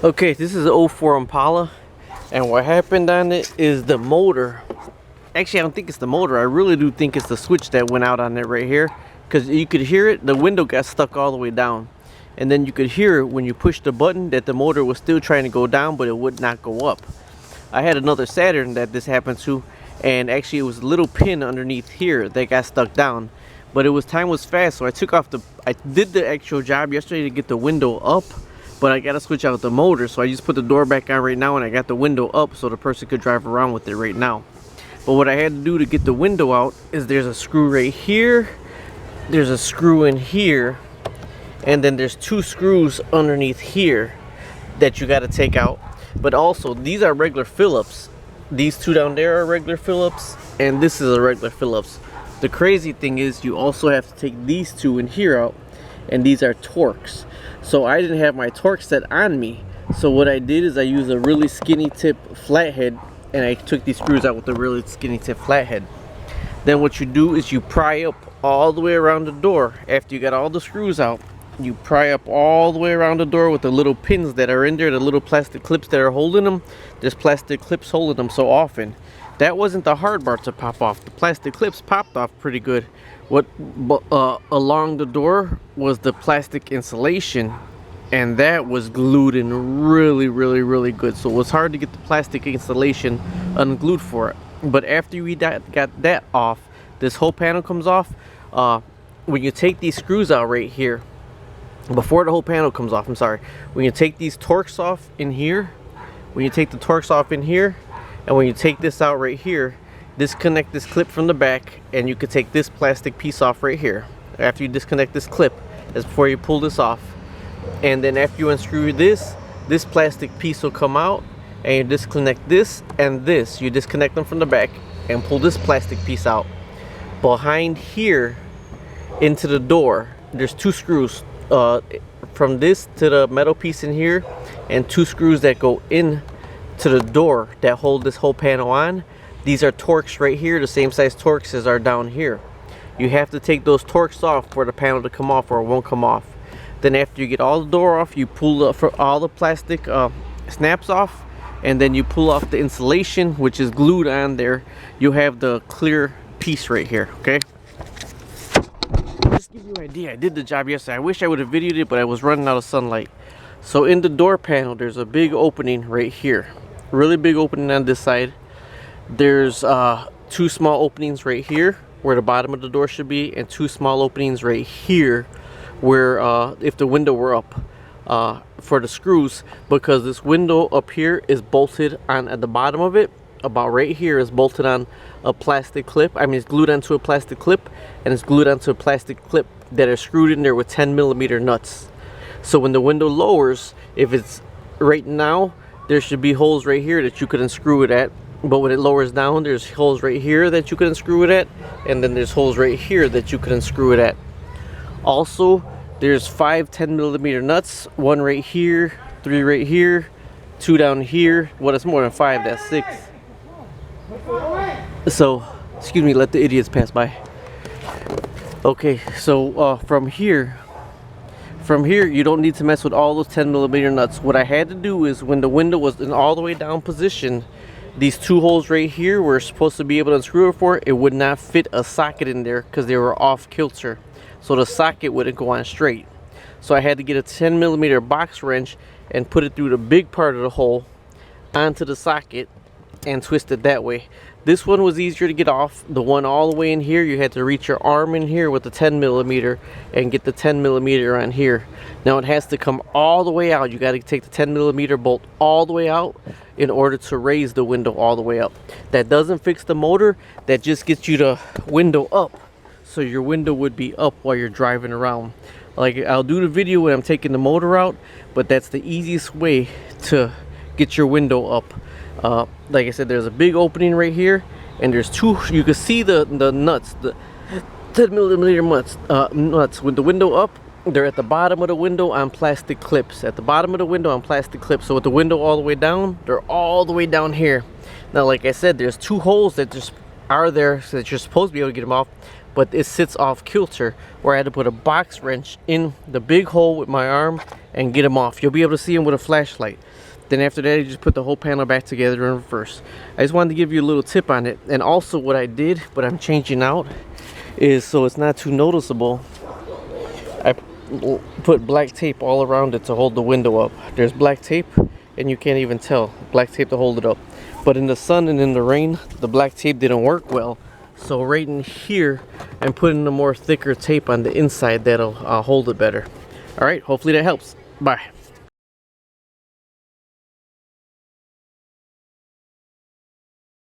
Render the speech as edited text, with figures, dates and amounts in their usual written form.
Okay, this is an '04 Impala, and what happened on it is the motor. Actually, I don't think it's the motor. I really do think it's the switch that went out on it right here, because you could hear it. The window got stuck all the way down, and then you could hear it when you push the button that the motor was still trying to go down, but it would not go up. I had another Saturn that this happened to, and actually it was a little pin underneath here that got stuck down, but time was fast, so I did the actual job yesterday to get the window up, but I gotta switch out the motor, so I just put the door back on right now, and I got the window up so the person could drive around with it right now. But what I had to do to get the window out is there's a screw right here, there's a screw in here, and then there's two screws underneath here that you got to take out. But also, these are regular Phillips. These two down there are regular Phillips, and this is a regular Phillips. The crazy thing is you also have to take these two in here out, and these are Torx. So I didn't have my Torx set on me, so what I did is I used a really skinny tip flathead, and I took these screws out with a really skinny tip flathead. Then what you do is you pry up all the way around the door. After you got all the screws out, you pry up all the way around the door with the little pins that are in there, the little plastic clips that are holding them. There's plastic clips holding them so often. That wasn't the hard part to pop off. The plastic clips popped off pretty good. Along the door was the plastic insulation, and that was glued in really good. So it was hard to get the plastic insulation unglued for it. But after we got that off, this whole panel comes off. When you take these screws out right here, before the whole panel comes off, I'm sorry, when you take these Torx off in here, when you take the Torx off in here, and when you take this out right here, disconnect this clip from the back, and you could take this plastic piece off right here. After you disconnect this clip, that's before you pull this off. And then after you unscrew this plastic piece will come out, and you disconnect this and this. You disconnect them from the back and pull this plastic piece out. Behind here into the door, there's two screws from this to the metal piece in here, and two screws that go in to the door that hold this whole panel on. These are Torx right here, the same size Torx as are down here. You have to take those Torx off for the panel to come off, or it won't come off. Then after you get all the door off, you pull all the plastic snaps off, and then you pull off the insulation, which is glued on there. You have the clear piece right here. Okay, just give you an idea, I did the job yesterday. I wish I would have videoed it, but I was running out of sunlight. So in the door panel, there's a big opening right here, really big opening on this side. There's two small openings right here where the bottom of the door should be, and two small openings right here where if the window were up, for the screws, because this window up here is bolted on at the bottom of it. About right here is bolted on a plastic clip. I mean, it's glued onto a plastic clip, and it's glued onto a plastic clip that are screwed in there with 10mm nuts. So when the window lowers, if it's right now, there should be holes right here that you could unscrew it at. But when it lowers down, there's holes right here that you could unscrew it at, and then there's holes right here that you could unscrew it at. Also, there's 5 10mm nuts, one right here, 3 right here, 2 down here. Well, it's more than 5, that's 6. So, excuse me, let the idiots pass by. Okay, so from here you don't need to mess with all those 10mm nuts. What I had to do is, when the window was in all the way down position, these two holes right here were supposed to be able to unscrew it for. It would not fit a socket in there because they were off kilter, so the socket wouldn't go on straight. So I had to get a 10mm box wrench and put it through the big part of the hole onto the socket and twist it that way. This one was easier to get off. The one all the way in here, you had to reach your arm in here with the 10mm and get the 10mm on here. Now it has to come all the way out. You got to take the 10mm bolt all the way out in order to raise the window all the way up. That doesn't fix the motor, that just gets you the window up, so your window would be up while you're driving around. Like, I'll do the video when I'm taking the motor out, but that's the easiest way to get your window up. Like I said, there's a big opening right here, and there's two. You can see the nuts, the 10mm nuts with the window up. They're at the bottom of the window on plastic clips. At the bottom of the window on plastic clips. So with the window all the way down, they're all the way down here. Now, like I said, there's two holes that just are there so that you're supposed to be able to get them off. but it sits off kilter, where I had to put a box wrench in the big hole with my arm and get them off. You'll be able to see them with a flashlight. Then after that, you just put the whole panel back together in reverse. I just wanted to give you a little tip on it. And also what I did, but I'm changing out, is so it's not too noticeable, I put black tape all around it to hold the window up. There's black tape and you can't even tell. Black tape to hold it up. But in the sun and in the rain, the black tape didn't work well. So right in here, I'm putting a more thicker tape on the inside that'll hold it better. All right, hopefully that helps. Bye.